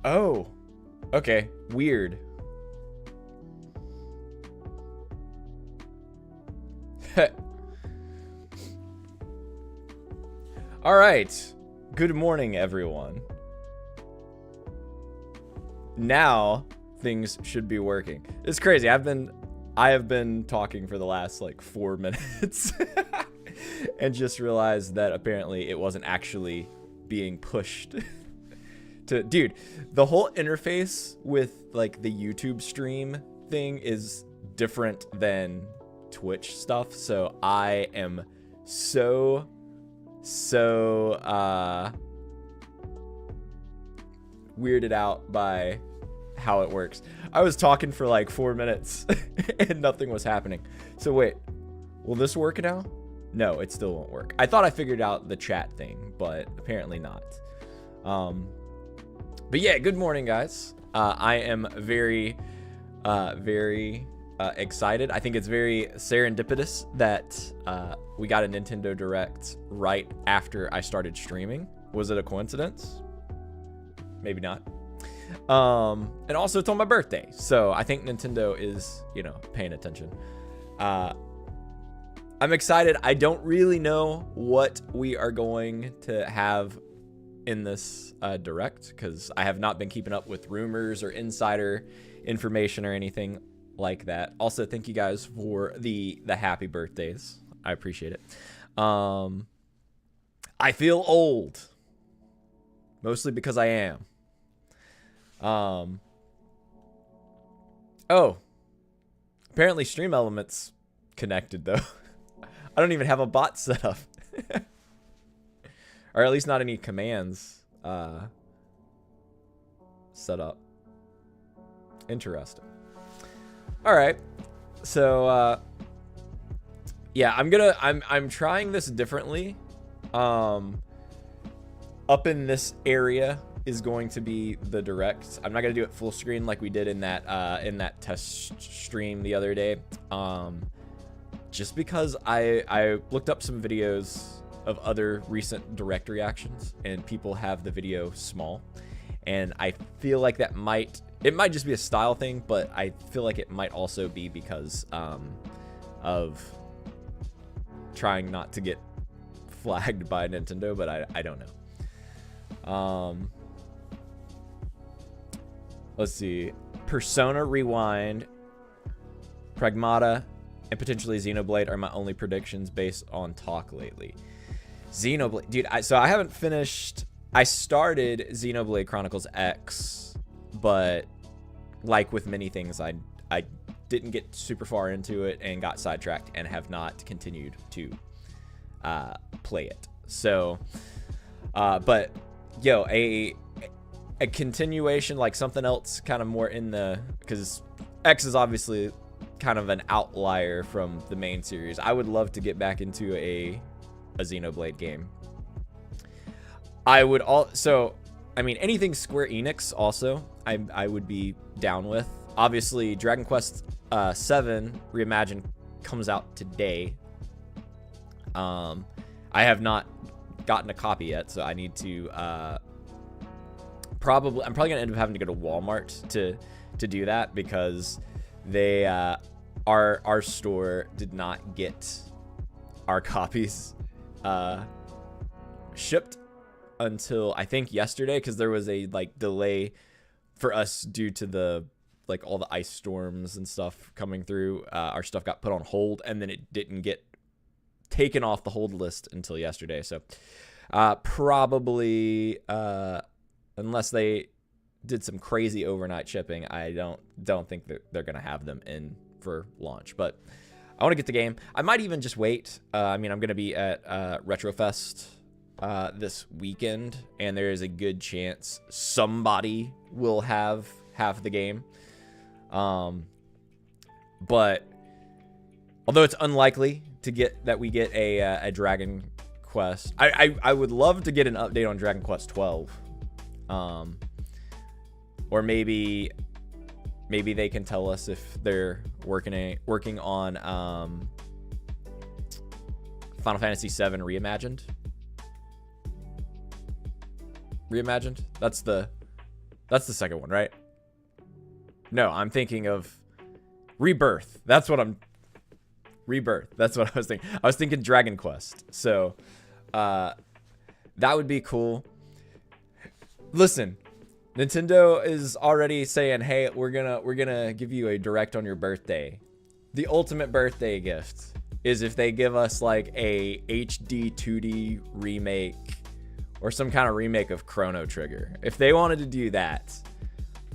Oh, okay. Weird. All right. Good morning, everyone. Now things should be working. It's crazy. I have been talking for the last like 4 minutes and just realized that apparently it wasn't actually being pushed to, dude, the whole interface with like the YouTube stream thing is different than Twitch stuff. So I am so weirded out by how it works. I was talking for like 4 minutes and nothing was happening. So wait, will this work now? No, it still won't work. I thought I figured out the chat thing, but apparently not. But yeah, good morning, guys. I am very excited. I think it's very serendipitous that we got a Nintendo Direct right after I started streaming. Was it a coincidence? Maybe not. And also it's on my birthday, so I think Nintendo is, you know, paying attention. I'm excited. I don't really know what we are going to have in this Direct, because I have not been keeping up with rumors or insider information or anything like that. Also, thank you guys for the happy birthdays. I appreciate it. I feel old, mostly because I am. Oh, apparently Stream Elements connected though. I don't even have a bot set up. Or at least not any commands set up. Interesting. All right. So yeah, I'm trying this differently. Up in this area is going to be the Direct. I'm not gonna do it full screen like we did in that test stream the other day. Just because I looked up some videos of other recent Direct reactions and people have the video small, and I feel like it might just be a style thing, but I feel like it might also be because of trying not to get flagged by Nintendo, but I don't know. Let's see. Persona Rewind, Pragmata, and potentially Xenoblade are my only predictions based on talk lately. Xenoblade, dude. So I haven't finished. I started Xenoblade Chronicles X, but like with many things, I didn't get super far into it and got sidetracked and have not continued to play it. So, but yo, a continuation, like something else, kind of more in the, because X is obviously kind of an outlier from the main series. I would love to get back into a Xenoblade game. I would also, I mean, anything Square Enix also, I would be down with. Obviously, Dragon Quest 7 Reimagined comes out today. I have not gotten a copy yet, so I need to I'm probably gonna end up having to go to Walmart to do that, because they our store did not get our copies shipped until I think yesterday, because there was a like delay for us due to the like all the ice storms and stuff coming through. Our stuff got put on hold, and then it didn't get taken off the hold list until yesterday. So probably unless they did some crazy overnight shipping, I don't think that they're gonna have them in for launch. But I want to get the game. I might even just wait. I mean, I'm gonna be at Retrofest this weekend, and there is a good chance somebody will have the game. But although it's unlikely to get that we get a Dragon Quest, I would love to get an update on Dragon Quest 12. Or maybe they can tell us if they're working on Final Fantasy VII Reimagined. That's the That's the second one, right? No, I'm thinking of Rebirth. That's what I'm... Rebirth. That's what I was thinking. I was thinking Dragon Quest. So, that would be cool. Listen, Nintendo is already saying, hey, we're gonna give you a direct on your birthday. The ultimate birthday gift is if they give us like a HD 2D remake or some kind of remake of Chrono Trigger. If they wanted to do that,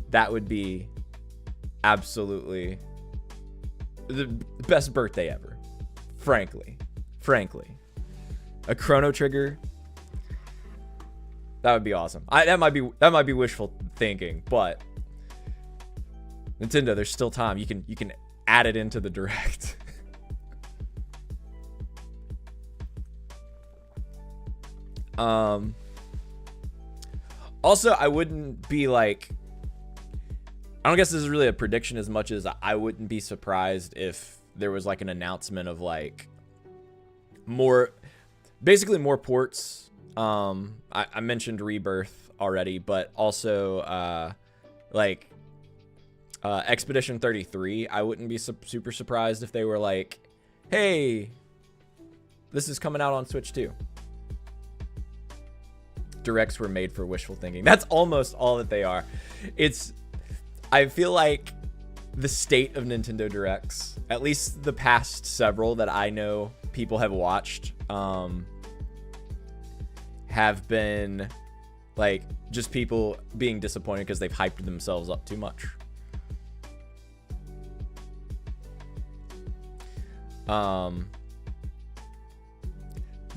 that would be absolutely the best birthday ever. Frankly. A Chrono Trigger, that would be awesome. That might be wishful thinking, but Nintendo, there's still time. You can add it into the direct. Also, I wouldn't be like, I don't guess this is really a prediction as much as I wouldn't be surprised if there was like an announcement of like basically more ports. I mentioned Rebirth already, but also like Expedition 33. I wouldn't be super surprised if they were like, hey, this is coming out on Switch too. Directs were made for wishful thinking. That's almost all that they are. I feel like the state of Nintendo Directs, at least the past several that I know people have watched, have been like just people being disappointed because they've hyped themselves up too much.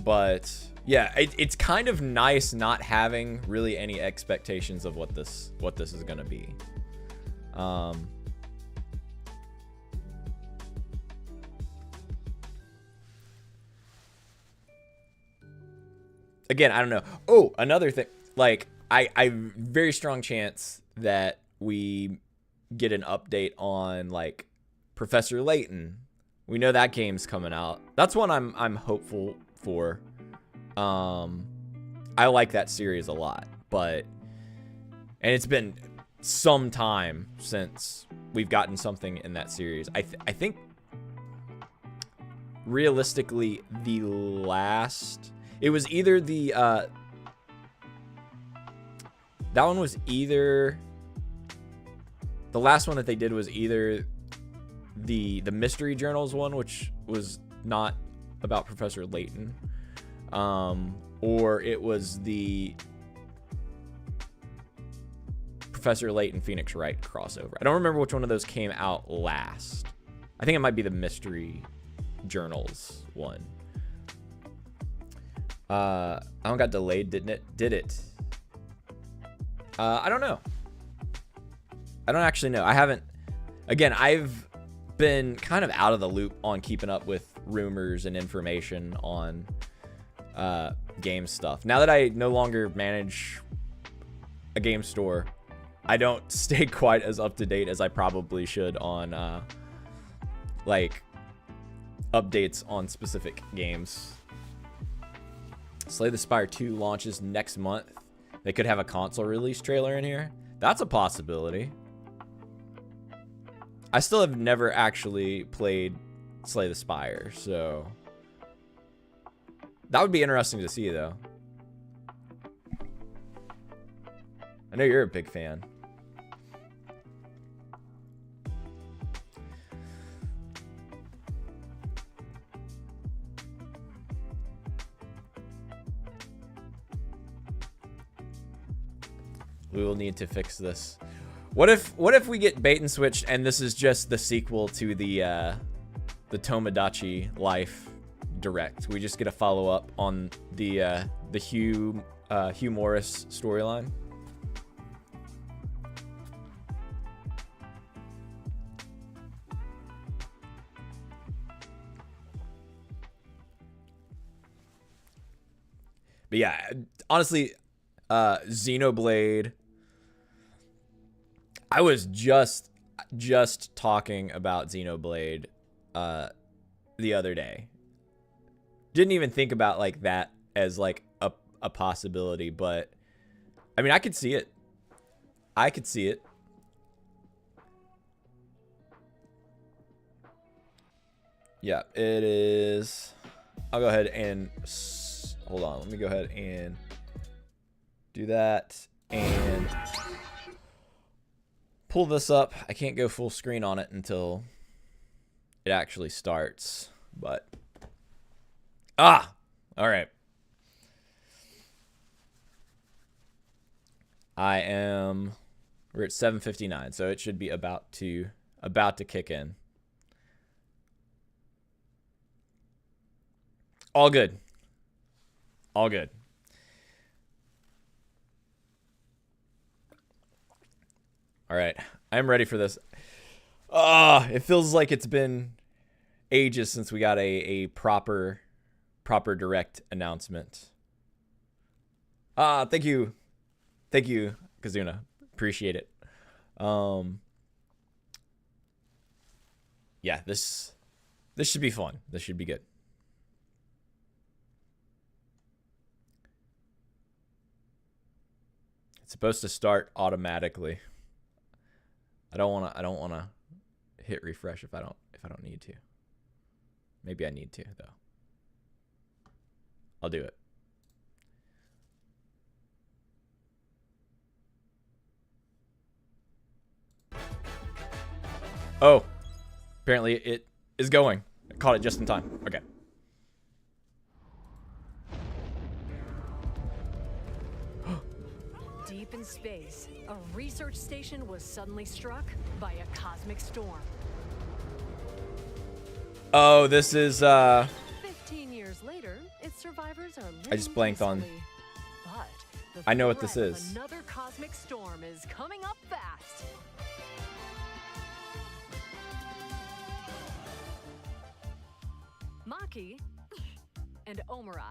But yeah, it's kind of nice not having really any expectations of what this is gonna be. Again, I don't know. Oh, another thing, like I very strong chance that we get an update on like Professor Layton. We know that game's coming out. That's one I'm hopeful for. I like that series a lot, and it's been some time since we've gotten something in that series. I think realistically the last, it was either the that one was either the last one that they did was either the Mystery Journals one, which was not about Professor Layton, or it was the Professor Layton Phoenix Wright crossover. I don't remember which one of those came out last. I think it might be the Mystery Journals one. That one got delayed, didn't it? Did it? I don't know. I don't actually know. I haven't. Again, I've been kind of out of the loop on keeping up with rumors and information on game stuff. Now that I no longer manage a game store, I don't stay quite as up to date as I probably should on like updates on specific games. Slay the Spire 2 launches next month. They could have a console release trailer in here. That's a possibility. I still have never actually played Slay the Spire, so that would be interesting to see, though. I know you're a big fan. We will need to fix this. What if we get bait and switched and this is just the sequel to the Tomodachi Life Direct? We just get a follow up on the Hugh Morris storyline. But yeah, honestly, Xenoblade. I was just talking about Xenoblade the other day. Didn't even think about like that as like a possibility, but I mean, I could see it. I could see it. Yeah, it is. I'll go ahead and hold on. Let me go ahead and do that and pull this up. I can't go full screen on it until it actually starts, but all right. We're at 7:59, so it should be about to kick in. All good. All good. All right. I'm ready for this. It feels like it's been ages since we got a proper direct announcement. Thank you. Thank you, Kazuna. Appreciate it. Yeah, this should be fun. This should be good. It's supposed to start automatically. I don't wanna hit refresh if I don't need to. Maybe I need to though. I'll do it. Oh, apparently it is going. I caught it just in time. Okay. Deep in space, a research station was suddenly struck by a cosmic storm. Oh, this is 15 years later, its survivors are living I just blanked on. peacefully. But I know what this threat of is. Another cosmic storm is coming up fast. Maki and Omura,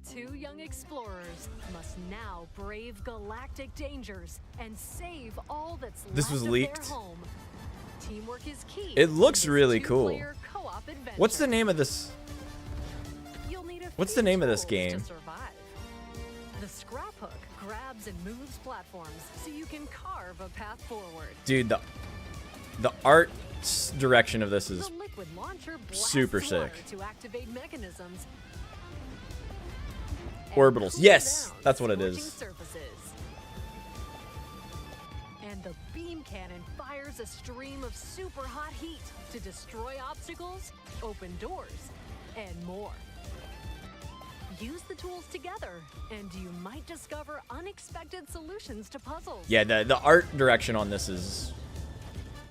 two young explorers, must now brave galactic dangers and save all that's This left was of leaked. their home. Teamwork is key. It looks in this really cool. two-player co-op adventure. What's the name of this? You'll need a What's few the name of this tools game? to survive. The scrap hook grabs and moves platforms so you can carve a path forward. Dude, the art direction of this is The liquid launcher blasts super water sick. to activate mechanisms. and Orbitals. cool Yes, down that's what it scorching is. surfaces. And the beam cannon fires a stream of super hot heat to destroy obstacles, open doors, and more. Use the tools together, and you might discover unexpected solutions to puzzles. Yeah, the art direction on this is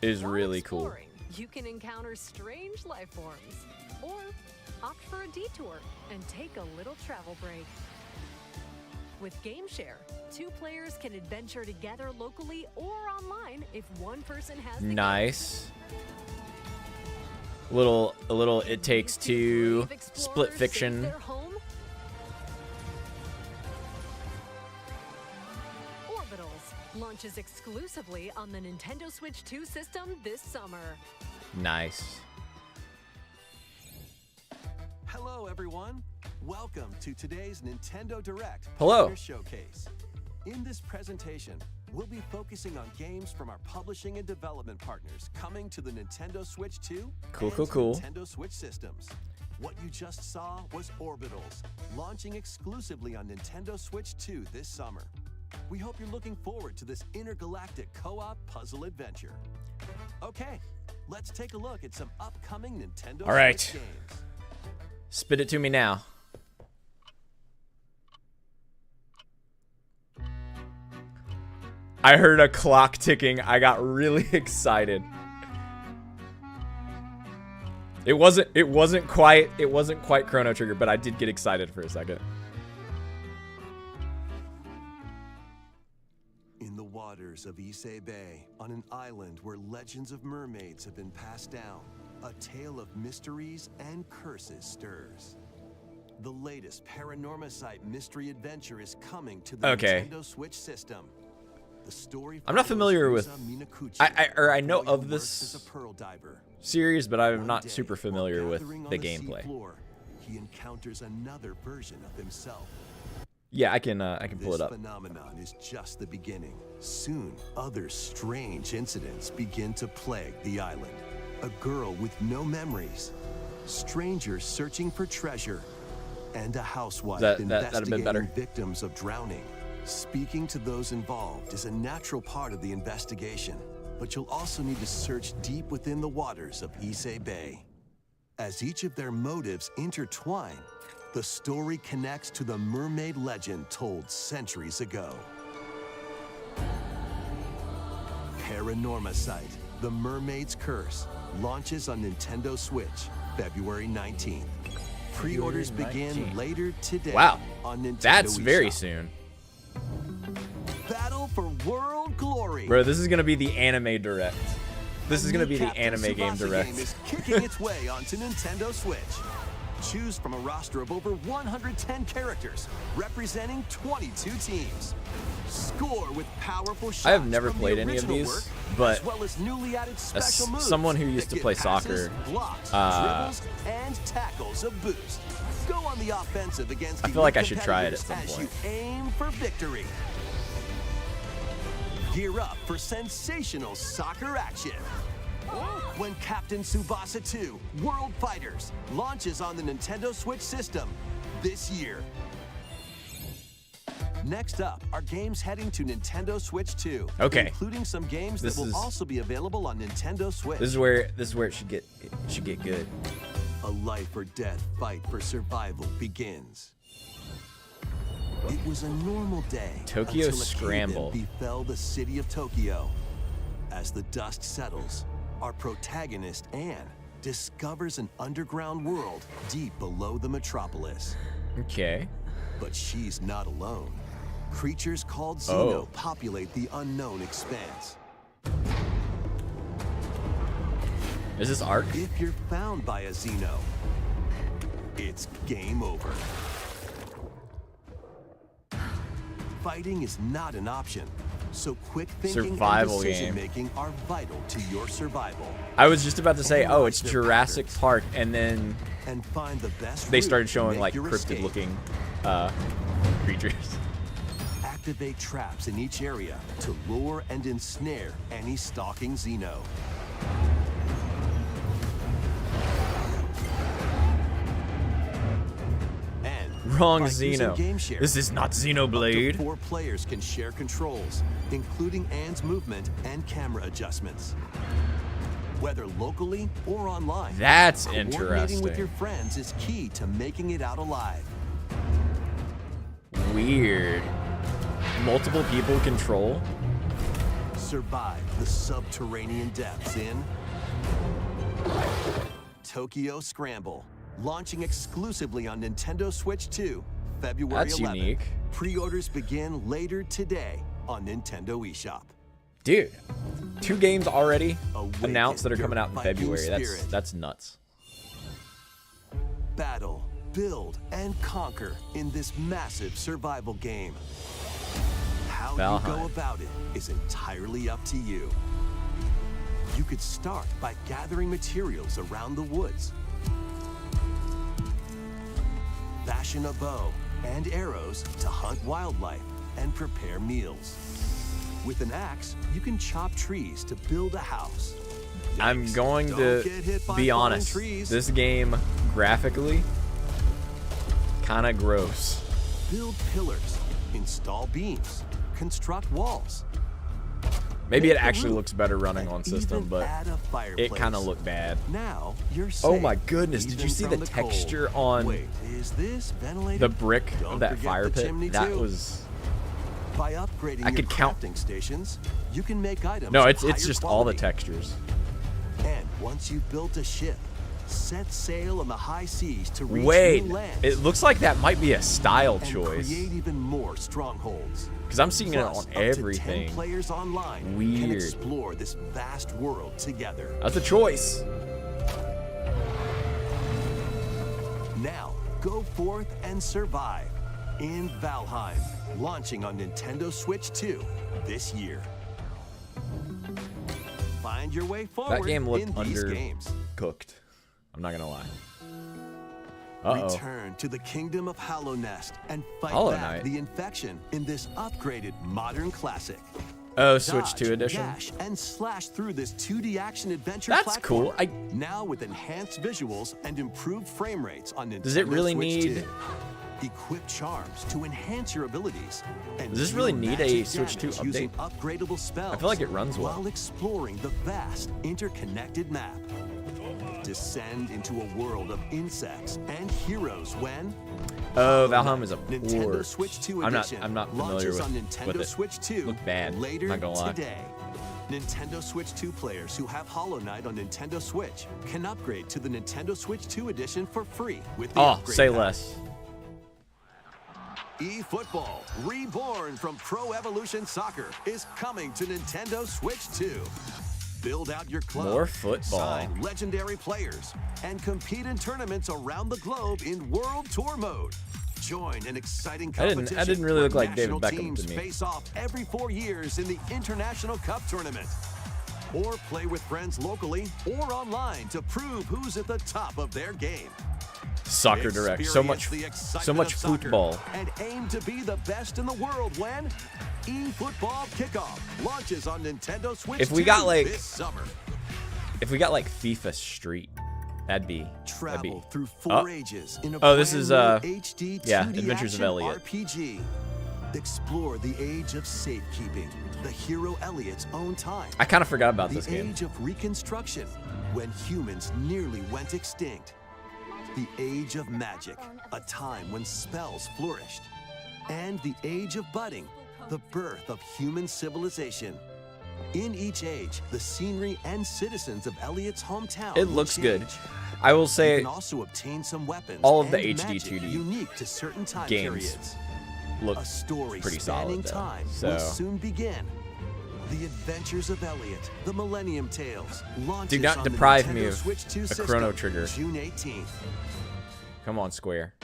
While really cool. exploring, you can encounter strange life forms, or opt for a detour and take a little travel break. With GameShare, two players can adventure together locally or online if one person has the Nice. A little It Takes Two, brave explorers Split save Fiction. their home. Orbitals launches exclusively on the Nintendo Switch 2 system this summer. Nice. Hello, everyone. Welcome to today's Nintendo Direct Hello. Partner Showcase. In this presentation, we'll be focusing on games from our publishing and development partners coming to the Nintendo Switch 2 Cool, and cool, to cool. Nintendo Switch systems. What you just saw was Orbitals, launching exclusively on Nintendo Switch 2 this summer. We hope you're looking forward to this intergalactic co-op puzzle adventure. Okay, let's take a look at some upcoming Nintendo All right. Switch games. Spit it to me now. I heard a clock ticking. I got really excited. It wasn't quite Chrono Trigger, but I did get excited for a second. In the waters of Issei Bay, on an island where legends of mermaids have been passed down, a tale of mysteries and curses stirs. The latest Paranormacite mystery adventure is coming to the Okay. Nintendo Switch system. The story I'm not follows familiar with- Usa Minakuchi, I know a boy who of works as this a pearl diver. series, but I'm One not day, super while familiar with gathering on the sea gameplay. floor, he encounters another version of himself. Yeah, I can pull This it up. phenomenon is just the beginning. Soon, other strange incidents begin to plague the island. A girl with no memories, strangers searching for treasure, and a housewife That'd have been investigating better. victims of drowning. Speaking to those involved is a natural part of the investigation, but you'll also need to search deep within the waters of Issei Bay. As each of their motives intertwine, the story connects to the mermaid legend told centuries ago. Paranormacite, The Mermaid's Curse, launches on Nintendo Switch February 19th. Pre-orders begin 19th. later today Wow, on Nintendo that's very eShop. soon. Battle for World Glory. Bro, this is gonna be the anime direct. This is gonna be the Captain anime game Tsubasa direct. game is kicking its way onto Nintendo Switch. Choose from a roster of over 110 characters representing 22 teams. Score with powerful shots I have never from played the any of original these, work, but as well as newly added special moves someone who used that to give play passes, soccer, blocks, dribbles, and tackles a boost. Go on the offensive against I feel like I should elite try it at competitors some as point. you aim for victory. Gear up for sensational soccer action when Captain Tsubasa 2 World Fighters launches on the Nintendo Switch system this year. Next up are games heading to Nintendo Switch 2, Okay. including some games This that will is- also be available on Nintendo Switch. This is where it should get good. A life or death fight for survival begins. It was a normal day Tokyo until a Scramble. cave-in befell the city of Tokyo. As the dust settles, our protagonist Anne discovers an underground world deep below the metropolis. Okay. But she's not alone. Creatures called Xeno Oh. populate the unknown expanse. Is this Ark? If you're found by a Xeno, it's game over. Fighting is not an option, so quick thinking Survival and decision game. making are vital to your survival. I was just about to say, oh, it's Analyze their Jurassic patterns. Park, and then And find the best they route started to showing make like your escape. cryptid-looking creatures. Activate traps in each area to lure and ensnare any stalking Xeno. And Wrong by using Xeno. Game Share, This is not up to Xenoblade. 4 players can share controls, including Anne's movement and camera adjustments. Whether locally or online, That's coordinating with interesting. your friends is key to making it out alive. Weird. Multiple people control? Survive the subterranean depths in Tokyo Scramble, launching exclusively on Nintendo Switch 2, February That's 11th. unique. Pre-orders begin later today on Nintendo eShop. Dude, 2 games already Awaken announced that are coming your out in Viking February. spirit. That's nuts. Battle, build, and conquer in this massive survival game. How you Valheim. go about it is entirely up to you. You could start by gathering materials around the woods. Fashion a bow and arrows to hunt wildlife and prepare meals. With an axe, you can chop trees to build a house. I'm Yikes, going don't to get hit by be falling honest. trees. This game, graphically, kind of gross. Build pillars, install beams, construct walls. Maybe it Make a actually roof, looks better running and on system, even but add a it fireplace. kind of looked bad. Now you're safe. Oh my goodness, did you even see from the cold. texture on Wait, is this ventilated? the brick Don't of that forget fire the pit? chimney, That too. was... By upgrading I your could count- crafting stations, you can make items. No, of it's higher just all the quality. textures. And once you've built a ship, set sail on the high seas to reach Wait, new lands. it looks like that might be a style and choice. create even more strongholds. Because I'm seeing Plus, it up on to 10 everything. players online can Weird. explore this vast world together. That's a choice. Now, go forth and survive in Valheim, launching on Nintendo Switch 2 this year. Find your way forward That game looked in these games. undercooked. I'm not gonna lie. Return to the kingdom of Hollow Nest and fight Hollow back Knight. the infection in this upgraded modern classic. Oh, Switch Dodge, 2 edition. dash, and slash through this 2D action adventure That's cool. platformer, now with enhanced visuals and improved frame rates on Nintendo Does it really Switch need- 2. Equip charms to enhance your abilities. And Does this really deal need a magic Switch 2 damage using update? upgradable spells. I feel like it runs well. While exploring the vast interconnected map. Descend into a world of insects and heroes when Oh, Valheim is a Nintendo port. Switch 2 I'm edition not familiar launches on with Nintendo it. Switch 2 Look bad. later Not gonna lie. today. Nintendo Switch 2 players who have Hollow Knight on Nintendo Switch can upgrade to the Nintendo Switch 2 edition for free with the Oh, upgrade say pack. less. eFootball, reborn from Pro Evolution Soccer, is coming to Nintendo Switch 2. Build out your club, More football. sign legendary players, and compete in tournaments around the globe in World Tour mode. Join an exciting I didn't competition. really look where like David national Beckham teams to me. face off every 4 years in the International Cup Tournament. Or play with friends locally or online to prove who's at the top of their game. Soccer Direct. So much Experience the so excitement much of soccer football. and aim to be the best in the world when eFootball Kickoff launches on Nintendo Switch If we 2 got, like- this summer. If we got like FIFA Street, that'd be Travel through Oh. 4 ages in a Oh, this brand is, new HD yeah, 2D Adventures of action Elliot. RPG. Explore the age of safekeeping, the hero Elliot's own time. I kind of forgot about The this game. age of reconstruction, when humans nearly went extinct. The age of magic, a time when spells flourished. And the age of budding, the birth of human civilization. In each age, the scenery and citizens of Elliot's hometown It will looks good. change. I will You say can also obtain some weapons all of the and HD magic 2D unique to certain time games periods. look A story pretty spanning solid though. time So will soon begin. The Adventures of Elliot, the Millennium Tales, launches Do not on the deprive Nintendo me of Switch 2 a system, Chrono Trigger. June 18th. come on, Square.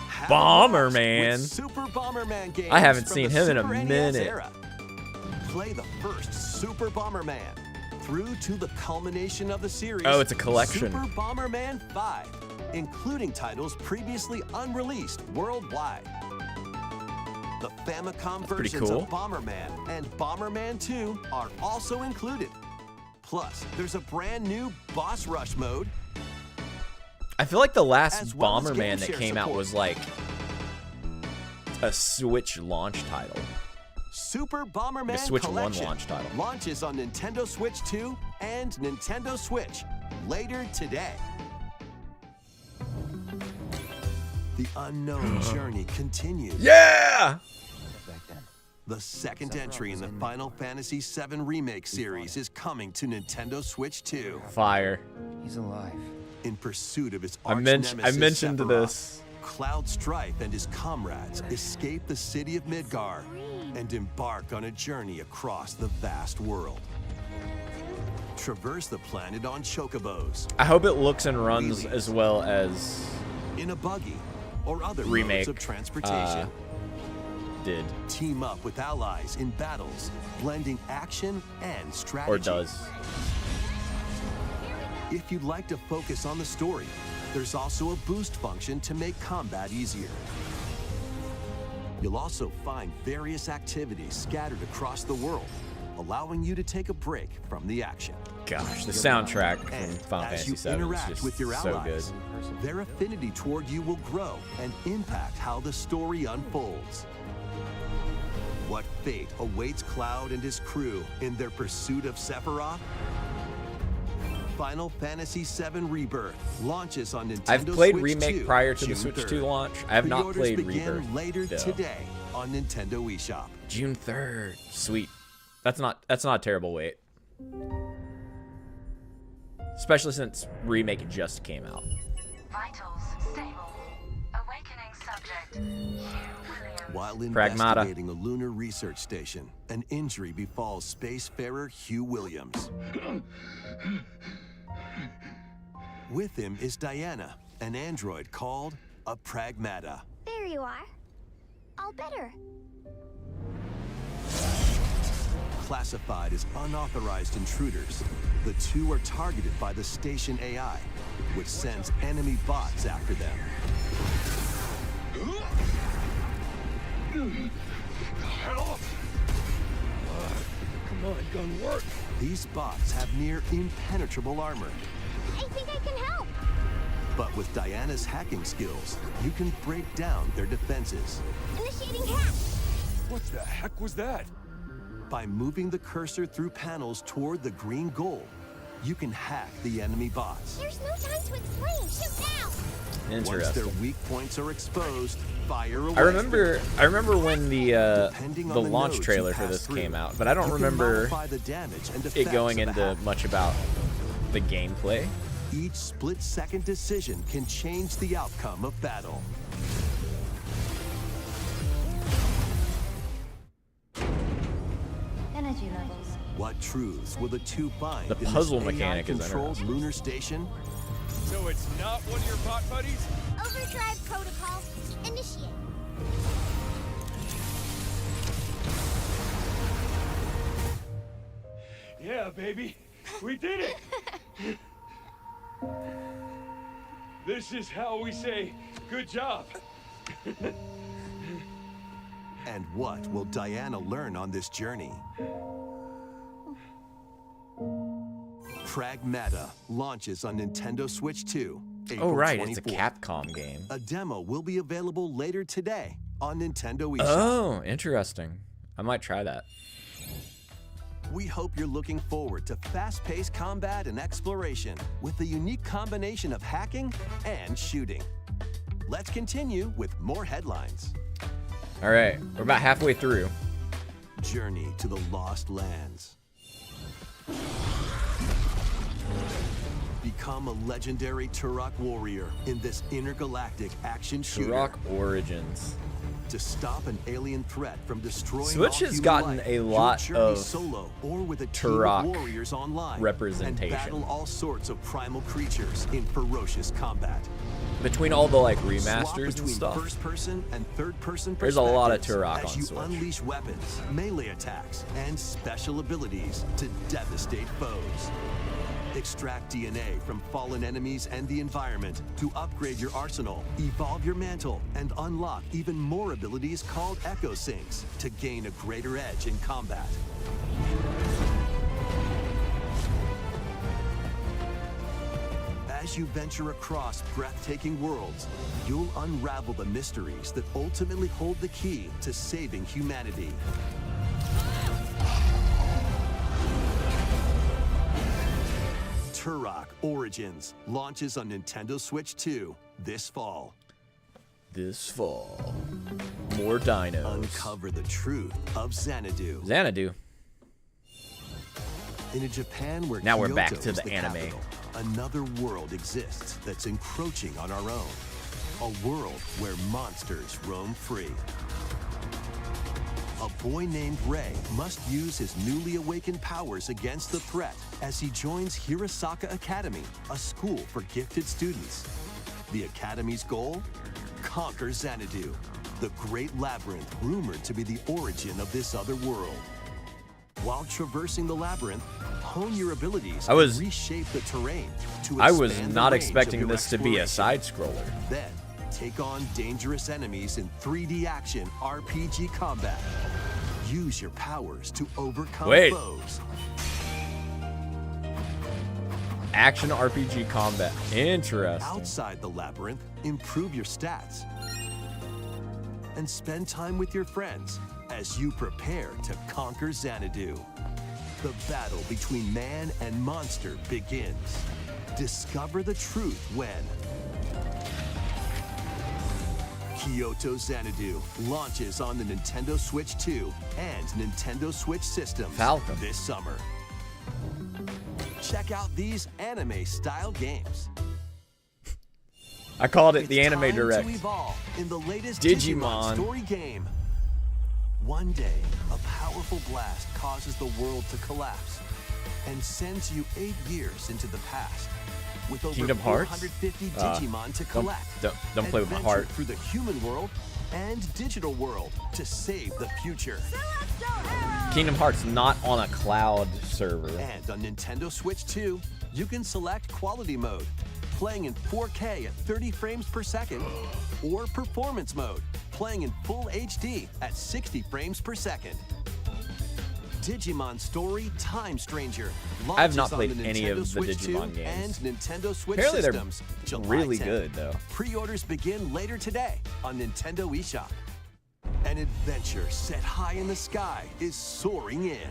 Have a Bomberman. blast with Super Bomberman games. I haven't from seen the him in a Super NES minute. era. Play the first Super Bomberman through to the culmination of the series. Oh, it's a collection. Super Bomberman 5, including titles previously unreleased worldwide. The Famicom pretty versions cool. of Bomberman and Bomberman 2 are also included. Plus, there's a brand new Boss Rush mode. I feel like the last As well as Bomberman game that share came out support. was like a Switch launch title. Super Bomberman Switch 1 Collection launch title. launches on Nintendo Switch 2 and Nintendo Switch later today. The unknown journey continues. Yeah! The second entry in the Final Fantasy VII Remake series is coming to Nintendo Switch 2. Fire. He's alive. In pursuit of his I arch mentioned nemesis Sephiroth. this. Cloud Strife and his comrades escape the city of Midgar and embark on a journey across the vast world. Traverse the planet on chocobos, I hope it looks and runs Wheelies. as well as in a buggy, or other Remake, modes of transportation. did Team up with allies in battles, blending action and strategy. or does. If you'd like to focus on the story, there's also a boost function to make combat easier. You'll also find various activities scattered across the world, allowing you to take a break from the action. Gosh, the soundtrack from And Final as Fantasy you VII is interact just with your so good. allies, their affinity toward you will grow and impact how the story unfolds. What fate awaits Cloud and his crew in their pursuit of Sephiroth? Final Fantasy VII Rebirth launches on Nintendo I've played Switch Remake 2, prior to the June Switch 3rd. 2 launch. I have not Pre-orders played begin Rebirth. later though. today on Nintendo eShop. June 3rd. Sweet. That's not a terrible wait. Especially since Remake just came out. Vitals stable. Awakening subject. Hugh Williams. While Pragmata. investigating a lunar research station, an injury befalls spacefarer Hugh Williams. With him is Diana, an android called a Pragmata. There you are. All better. classified as unauthorized intruders, the two are targeted by the station AI, which sends enemy bots after them. Help! Come on, gun work. These bots have near impenetrable armor. I think I can help. But with Diana's hacking skills, you can break down their defenses. Initiating hack. What the heck was that? By moving the cursor through panels toward the green goal, you can hack the enemy bots. There's no time to explain. Shoot now. Once their Interesting. weak points are exposed, fire away. I remember when the Depending on the the launch nodes trailer you for pass this through, came out, but I don't you can remember modify the damage and it effects going of the into hack. much about the gameplay. Each split-second decision can change the outcome of battle. Energy levels. What truths will the two find The in puzzle this mechanic is AI-controlled interesting. lunar station? So it's not one of your bot buddies? Overdrive protocol. Initiate. Yeah, baby. We did it! This is how we say good job. And what will Diana learn on this journey? Pragmata launches on Nintendo Switch 2, April Oh right, it's a 24th. Capcom game. A demo will be available later today on Nintendo eShop. Oh, interesting. I might try that. We hope you're looking forward to fast-paced combat and exploration with a unique combination of hacking and shooting. Let's continue with more headlines. All right, we're about halfway through. Journey to the Lost Lands. Become a legendary Turok warrior in this intergalactic action shooter. Turok Origins. To stop an alien threat from destroying Switch all has human gotten life, a you'll lot journey of solo or with a team Turok of warriors online representation. and battle all sorts of primal creatures in ferocious combat. Between all the like Swap remasters and between stuff. first-person and third-person There's a lot of perspectives Turok as on you Switch. unleash weapons, melee attacks, and special abilities to devastate foes. Extract DNA from fallen enemies and the environment to upgrade your arsenal, evolve your mantle, and unlock even more abilities called Echo Sinks to gain a greater edge in combat. As you venture across breathtaking worlds, you'll unravel the mysteries that ultimately hold the key to saving humanity. Turok Origins launches on Nintendo Switch 2 this fall. This fall. More dinos. Uncover the truth of Xanadu. Xanadu. In a Japan where Now we're back Kyoto to is the anime. capital, another world exists that's encroaching on our own. A world where monsters roam free. A boy named Rei must use his newly awakened powers against the threat as he joins Hirasaka Academy, a school for gifted students. The Academy's goal? Conquer Xanadu, the great labyrinth rumored to be the origin of this other world. While traversing the labyrinth, hone your abilities and reshape the terrain to I was expand the not range expecting of your this to be a exploration. side-scroller. Then, take on dangerous enemies in 3D action RPG combat. Use your powers to overcome Wait. foes. Action RPG combat. Interesting. Outside the labyrinth, improve your stats. And spend time with your friends as you prepare to conquer Xanadu. The battle between man and monster begins. Discover the truth when Kyoto Xanadu launches on the Nintendo Switch 2 and Nintendo Switch systems Falcon. this summer. Check out these anime-style games. I called it It's the Anime time Direct. to evolve in the latest Digimon. story game. One day, a powerful blast causes the world to collapse and sends you 8 years into the past. With over Kingdom Hearts? 450 Digimon to Don't- collect. don't play with my Adventure heart. through the human world and digital world to save the future. Kingdom Hearts not on a cloud server. And on Nintendo Switch 2, you can select quality mode, playing in 4K at 30 frames per second, or performance mode, playing in full HD at 60 frames per second. Digimon Story Time Stranger I have not launches on played the any Nintendo of the Switch 2 Digimon games. and Nintendo Switch Apparently they're systems July really 10th. good, though. Pre-orders begin later today on Nintendo eShop. An adventure set high in the sky is soaring in.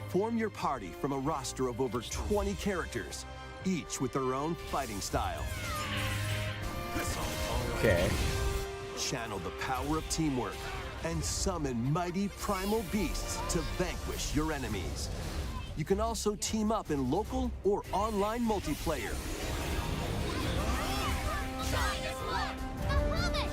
Form your party from a roster of over 20 characters, each with their own fighting style. Okay. Channel the power of teamwork and summon mighty primal beasts to vanquish your enemies. You can also team up in local or online multiplayer. I love it!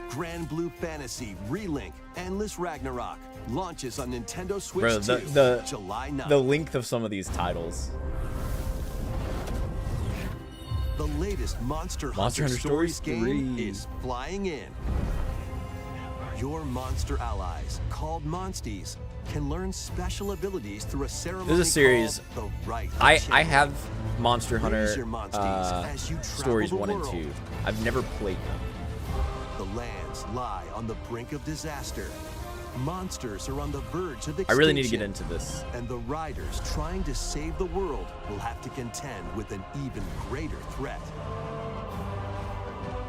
Grand Blue Fantasy Relink Endless Ragnarok launches on Nintendo Switch Bro, 2 July 9th. the length of some of these titles. The latest Monster Monster Hunter Hunter Stories Stories game 3 is flying in. Your monster allies, called Monsties, can learn special abilities through a ceremony This is a series called the Rite of I Champions. have Monster Raise Hunter your Monsties as you travel Stories the 1 and world. 2. I've never played them. The lands lie on the brink of disaster. Monsters are on the verge of extinction. I really need to get into this. And the riders trying to save the world will have to contend with an even greater threat.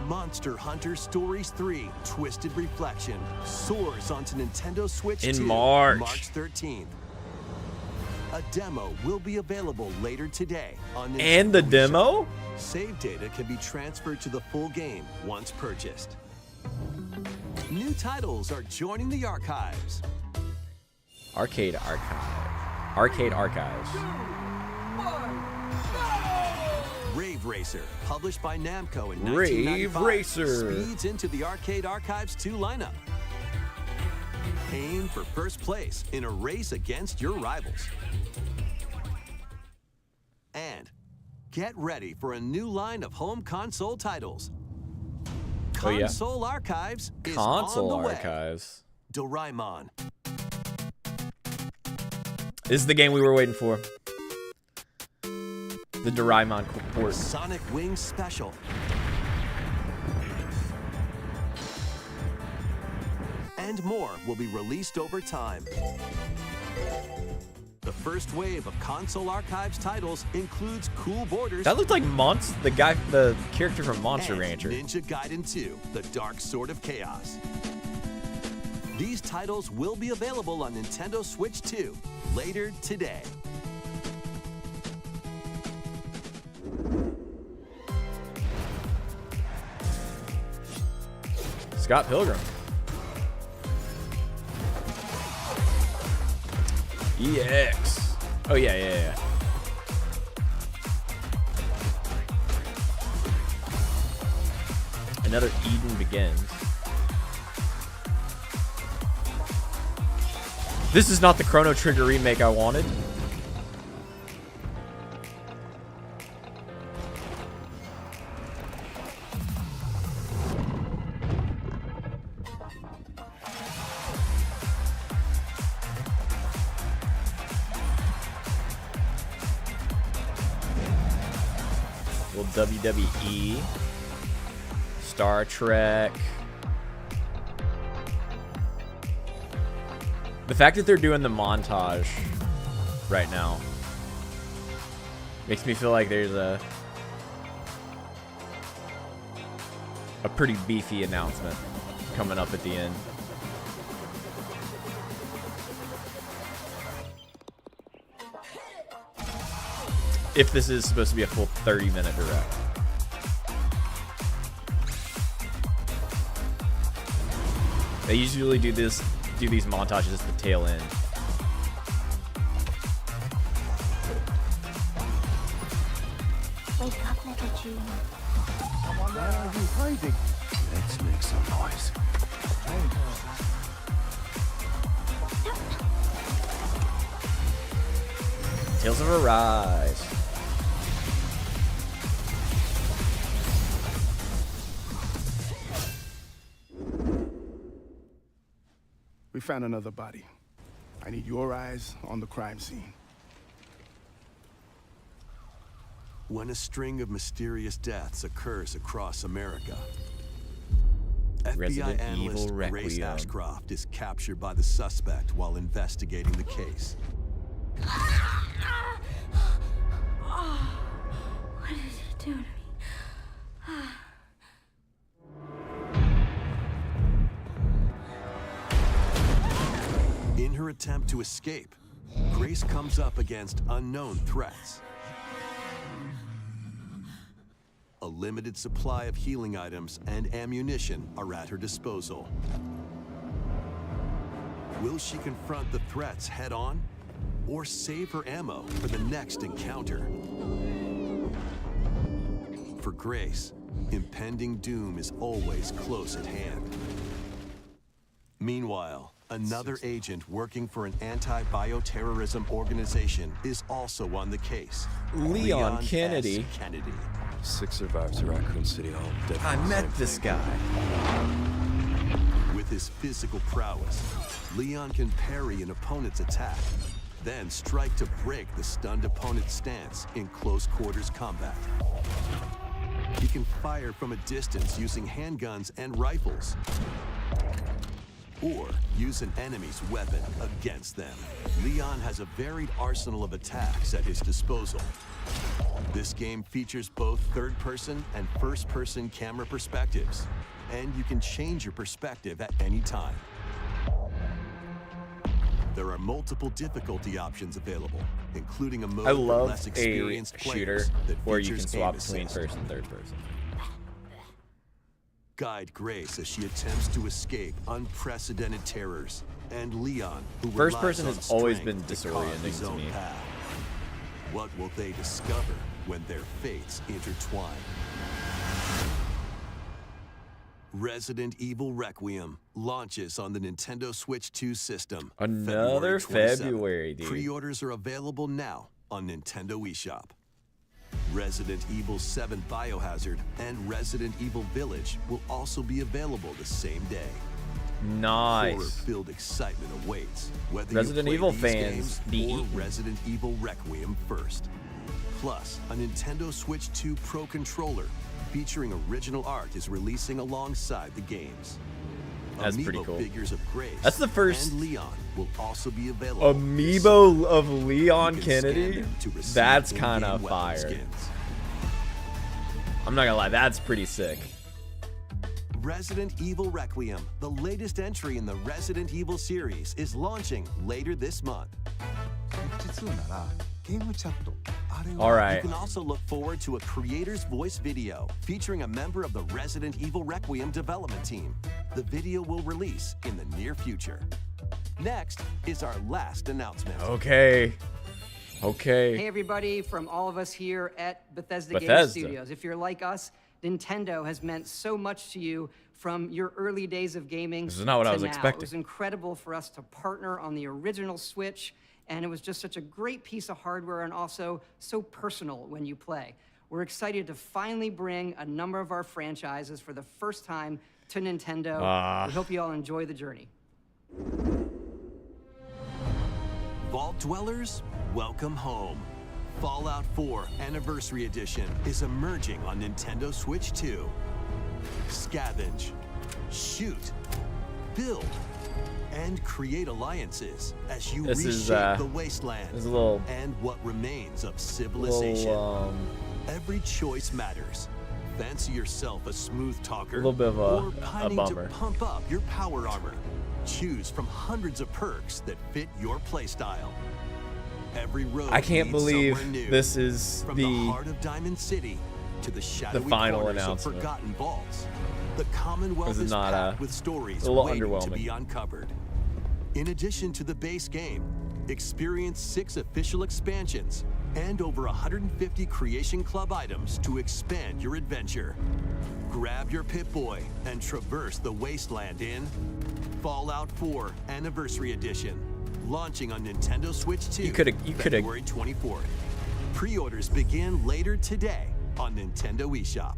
Monster Hunter Stories 3 Twisted Reflection soars onto Nintendo Switch In 2 March. March 13th. A demo will be available later today on Nintendo And the eShop. demo? Save data can be transferred to the full game once purchased. New titles are joining the archives. Arcade Archive. Arcade Archives. Rave Racer, published by Namco in Rave 1995, Racer. speeds into the Arcade Archives 2 lineup. Aim for first place in a race against your rivals. And get ready for a new line of home console titles. Oh, yeah? Console Archives is Console on the way. Archives. Doraemon. This is the game we were waiting for. The Doraemon port. Sonic Wings Special. And more will be released over time. The first wave of Console Archives titles includes Cool Borders That looked like the character from Monster and Rancher. Ninja Gaiden 2, The Dark Sword of Chaos. These titles will be available on Nintendo Switch 2 later today. Scott Pilgrim. EX. Oh, yeah. Another Eden Begins. This is not the Chrono Trigger remake I wanted. Little WWE. Star Trek. The fact that they're doing the montage right now makes me feel like there's a pretty beefy announcement coming up at the end. If this is supposed to be a full 30-minute direct. They usually do these montages at the tail end. Wake up, little June. Let's make some noise. Tales of Arise. We found another body. I need your eyes on the crime scene. When a string of mysterious deaths occurs across America, FBI Resident analyst Evil Grace Requiem. Ashcroft is captured by the suspect while investigating the case. What did you do to me? In her attempt to escape, Grace comes up against unknown threats. A limited supply of healing items and ammunition are at her disposal. Will she confront the threats head on, or save her ammo for the next encounter? For Grace, impending doom is always close at hand. Meanwhile, another agent working for an anti-bioterrorism organization is also on the case. Leon S. Kennedy. Kennedy. 6 survivors at Raccoon City Hall. Dead I from the met same this thing. guy. With his physical prowess, Leon can parry an opponent's attack, then strike to break the stunned opponent's stance in close quarters combat. He can fire from a distance using handguns and rifles, or use an enemy's weapon against them. Leon has a varied arsenal of attacks at his disposal. This game features both third-person and first-person camera perspectives, and you can change your perspective at any time. There are multiple difficulty options available, including a mode I for love less a experienced shooter players that where you can features swap aim between assist. first and third person. Guide Grace as she attempts to escape unprecedented terrors, and Leon, who First relies person on has always strength been to carve disorienting his to own me. path. What will they discover when their fates intertwine? Resident Evil Requiem launches on the Nintendo Switch 2 system. Another February 27th. February, dude. Pre-orders are available now on Nintendo eShop. Resident Evil 7 Biohazard and Resident Evil Village will also be available the same day. Nice. Horror-filled excitement awaits, whether Resident you play Evil these fans, games be or eaten. Resident Evil Requiem first. Plus, a Nintendo Switch 2 Pro controller featuring original art is releasing alongside the games. That's Amiibo pretty cool. figures of Grace That's the first and Leon will also be available. Amiibo of You Leon can scan Kennedy? them to receive That's in-game kind of weapon fire. skins. I'm not gonna lie, that's pretty sick. Resident Evil Requiem, the latest entry in the Resident Evil series, is launching later this month. All right. You can also look forward to a creator's voice video featuring a member of the Resident Evil Requiem development team. The video will release in the near future. Next is our last announcement. Okay. Hey Okay. everybody, from all of us here at Bethesda Game Bethesda. Studios. If you're like us, Nintendo has meant so much to you from your early days of gaming. This is not what I to was now. expecting. It was incredible for us to partner on the original Switch, and it was just such a great piece of hardware and also so personal when you play. We're excited to finally bring a number of our franchises for the first time to Nintendo. We hope you all enjoy the journey. Vault Dwellers, welcome home. Fallout 4 Anniversary Edition is emerging on Nintendo Switch 2. Scavenge, shoot, build, and create alliances as you This reshape is, the wasteland this is a little- and what remains of civilization. Every choice matters. Fancy yourself a smooth talker, little bit of or a pining bummer. to pump up your power armor. Choose from hundreds of perks that fit your playstyle. Every road I can't leads believe somewhere new. this is From the the heart of Diamond City to the shadowy final corners announcement. of forgotten vaults. The Commonwealth This is is not, packed with stories a little waiting to underwhelming. be uncovered. In addition to the base game, experience 6 official expansions and over 150 Creation Club items to expand your adventure. Grab your Pip-Boy and traverse the wasteland in Fallout 4 Anniversary Edition, launching on Nintendo Switch 2 You coulda- February 24th. Pre-orders begin later today on Nintendo eShop.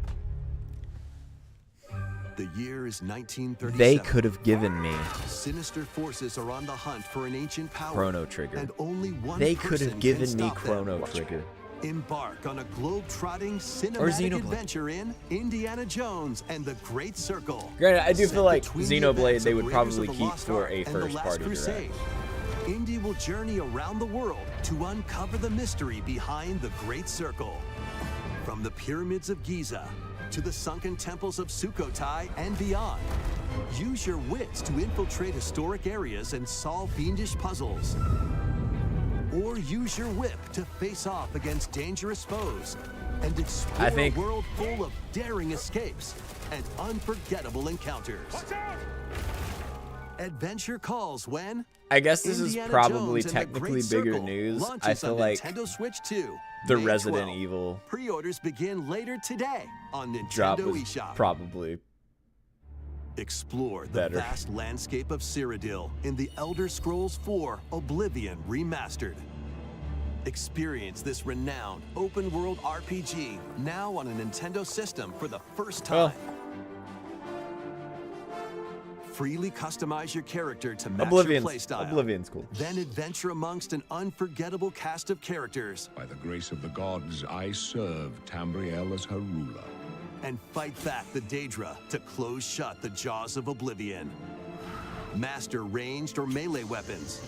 The year is 1937. They could have given me Sinister forces are on the hunt for an ancient power. Chrono Trigger. And only one They could person have given can me stop Chrono them. Trigger. Embark on a globe-trotting cinematic Xenoblade. adventure in Indiana Jones and the Great Circle. Granted, I do Set feel like between the Xenoblade events they of would Raiders probably of the keep Lost for Ark a and the Last first-party Crusade. direct. Indy will journey around the world to uncover the mystery behind the Great Circle. From the pyramids of Giza to the sunken temples of Sukhothai and beyond. Use your wits to infiltrate historic areas and solve fiendish puzzles. Or use your whip to face off against dangerous foes and explore I think- a world full of daring escapes and unforgettable encounters. Adventure calls when I guess this is Indiana probably Jones and the technically Great bigger Circle news. I launches feel on like Nintendo Switch 2, the May Resident 12. Evil Pre-orders begin later today on drop Nintendo was eShop. probably Explore the better. vast landscape of Cyrodiil in The Elder Scrolls IV: Oblivion Remastered. Experience this renowned open-world RPG now on a Nintendo system for the first time. Freely customize your character to match your playstyle. Oblivion's cool. Then adventure amongst an unforgettable cast of characters By the grace of the gods, I serve Tamriel as her ruler. and fight back the Daedra to close shut the jaws of Oblivion. Master ranged or melee weapons,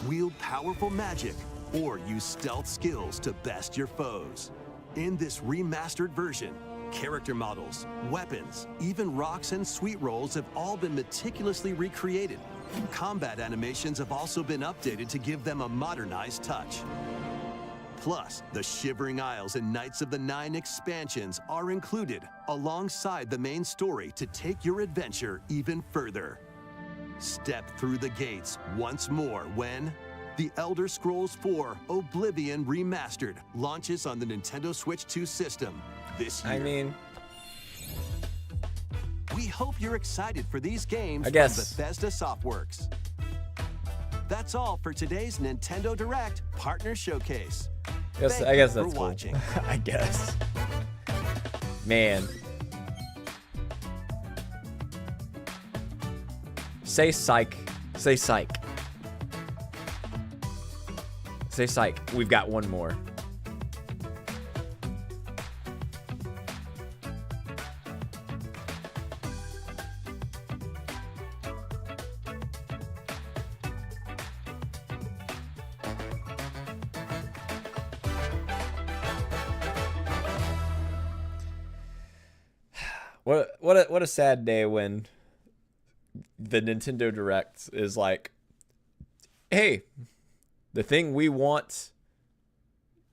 wield powerful magic, or use stealth skills to best your foes. In this remastered version, character models, weapons, even rocks and sweet rolls have all been meticulously recreated. Combat animations have also been updated to give them a modernized touch. Plus, the Shivering Isles and Knights of the Nine expansions are included alongside the main story to take your adventure even further. Step through the gates once more when The Elder Scrolls IV: Oblivion Remastered launches on the Nintendo Switch 2 system this year. I mean, We hope you're excited for these games I guess. from Bethesda Softworks. That's all for today's Nintendo Direct Partner Showcase. I Thank guess you that's for cool. watching. I guess. Man. Say psych. Say psych. Say psych. We've got one more. What a sad day when the Nintendo Direct is like, hey, the thing we want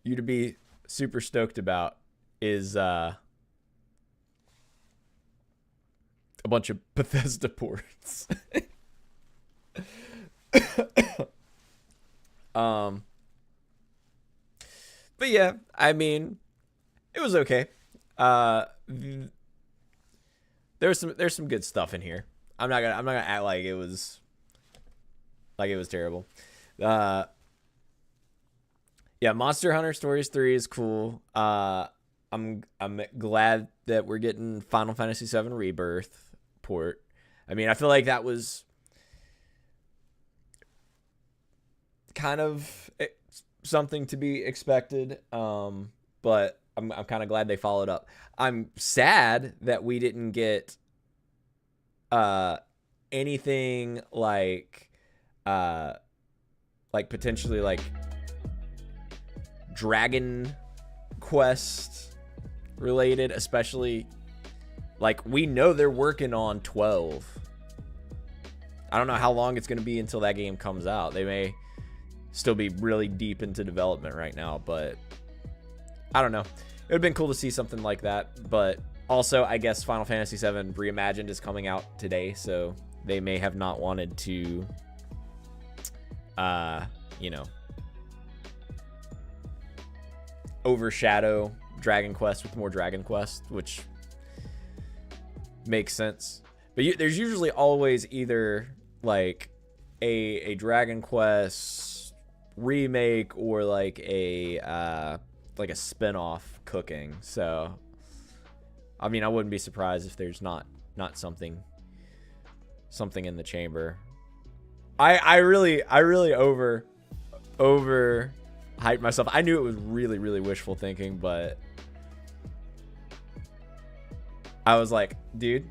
you to be super stoked about is a bunch of Bethesda ports. But yeah, I mean, it was okay. There's some good stuff in here. I'm not gonna act like it was terrible. Yeah, Monster Hunter Stories 3 is cool. I'm glad that we're getting Final Fantasy VII Rebirth port. I mean, I feel like that was kind of something to be expected. But I'm kind of glad they followed up. I'm sad that we didn't get anything like potentially like Dragon Quest related, especially like we know they're working on 12. I don't know how long it's going to be until that game comes out. They may still be really deep into development right now, but I don't know. It would have been cool to see something like that, but also I guess Final Fantasy VII Reimagined is coming out today, so they may have not wanted to, overshadow Dragon Quest with more Dragon Quest, which makes sense. But there's usually always either like a Dragon Quest remake or like a spin-off cooking. So I mean, I wouldn't be surprised if there's not not something in the chamber. I really over hyped myself. I knew it was really wishful thinking, but I was like, dude,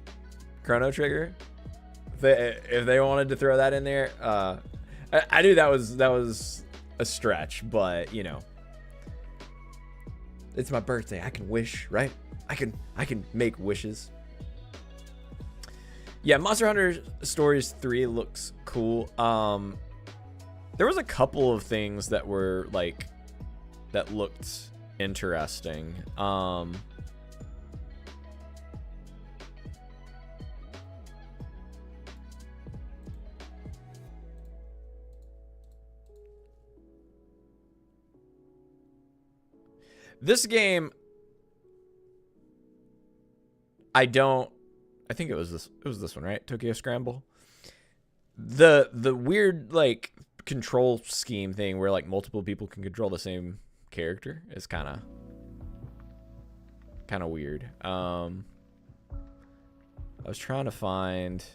Chrono Trigger, if they wanted to throw that in there, I knew that was a stretch, but you know, it's my birthday. I can wish, right? I can make wishes. Yeah, Monster Hunter Stories 3 looks cool. There was a couple of things that were like that looked interesting. This game, I think it was this one, right? Tokyo Scramble. The weird like control scheme thing where like multiple people can control the same character is kind of weird. I was trying to find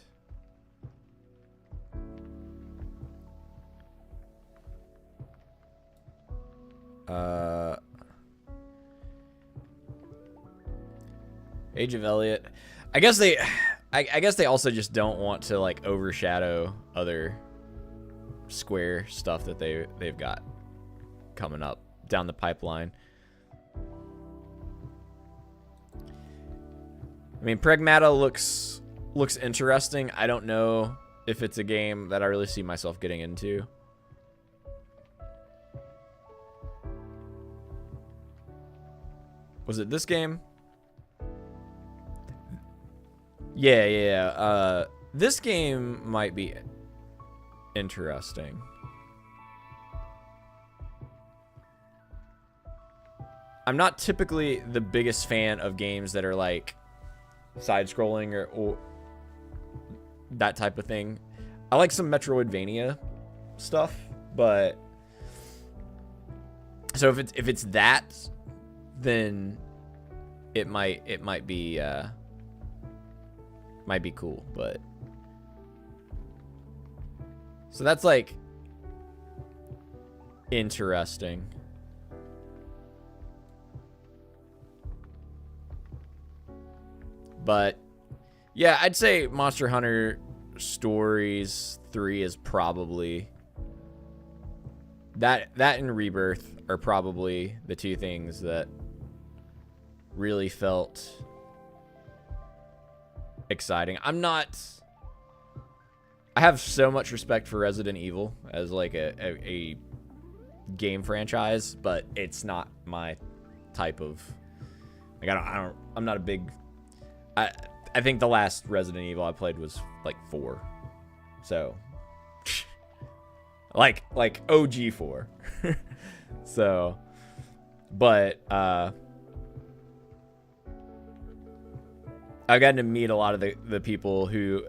Age of Elliot. I guess they also just don't want to like overshadow other Square stuff that they've got coming up down the pipeline. I mean, Pragmata looks interesting. I don't know if it's a game that I really see myself getting into. Was it this game? Yeah. This game might be interesting. I'm not typically the biggest fan of games that are like side-scrolling or that type of thing. I like some Metroidvania stuff, but so if it's that, then it might be cool, but so that's like interesting. But yeah, I'd say Monster Hunter Stories 3 is probably that and Rebirth are probably the two things that really felt exciting. I have so much respect for Resident Evil as like a game franchise, but it's not my type of like I'm not a big I think the last Resident Evil I played was like 4. So like OG 4. So but I've gotten to meet a lot of the people who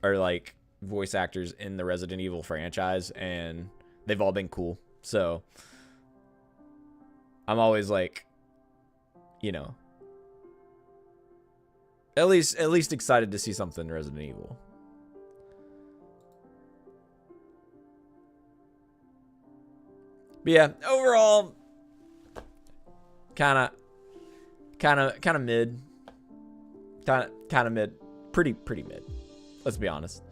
are like voice actors in the Resident Evil franchise, and they've all been cool. So I'm always like, you know, at least excited to see something Resident Evil. But yeah, overall, kind of mid. Kind of mid, pretty mid. Let's be honest.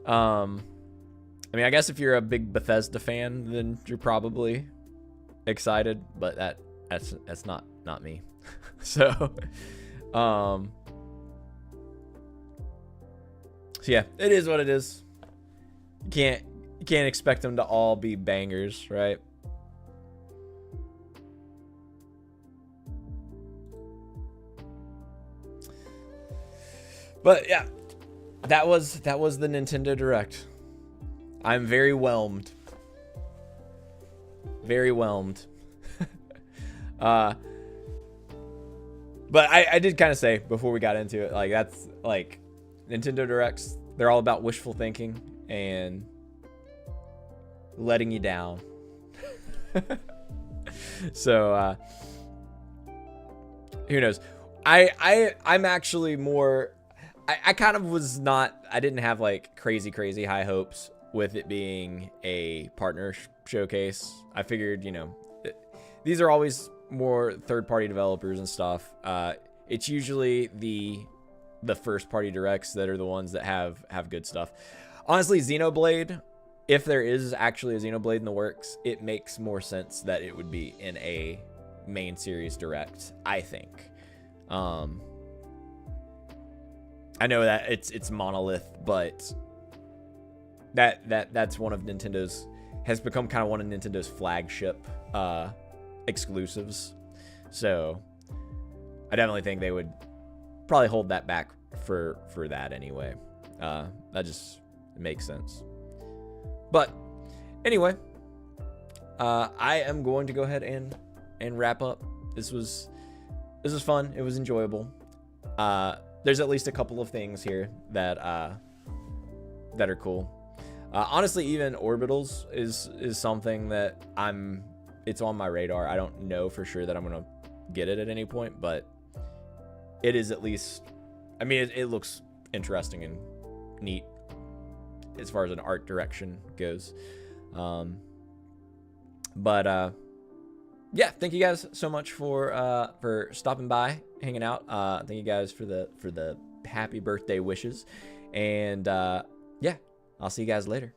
I mean, I guess if you're a big Bethesda fan, then you're probably excited, but that's not me. So, so yeah, it is what it is. You can't expect them to all be bangers, right? But yeah, that was the Nintendo Direct. I'm very whelmed. Very whelmed. But I did kind of say before we got into it, like that's like Nintendo Directs, they're all about wishful thinking and letting you down. So who knows? I'm actually more I kind of was not, I didn't have like crazy high hopes with it being a partner showcase. I figured, you know, these are always more third-party developers and stuff. It's usually the first-party directs that are the ones that have good stuff. Honestly, Xenoblade, if there is actually a Xenoblade in the works, it makes more sense that it would be in a main series direct, I think. I know that it's Monolith, but that's one of Nintendo's, has become kind of one of Nintendo's flagship exclusives. So I definitely think they would probably hold that back for that anyway. That just makes sense. But anyway, I am going to go ahead and wrap up. This was fun. It was enjoyable. There's at least a couple of things here that are cool. Honestly, even Orbitals is something that it's on my radar. I don't know for sure that I'm gonna get it at any point, but it is at least, I mean, it looks interesting and neat as far as an art direction goes. Yeah, thank you guys so much for stopping by, hanging out. Thank you guys for the happy birthday wishes, and yeah, I'll see you guys later.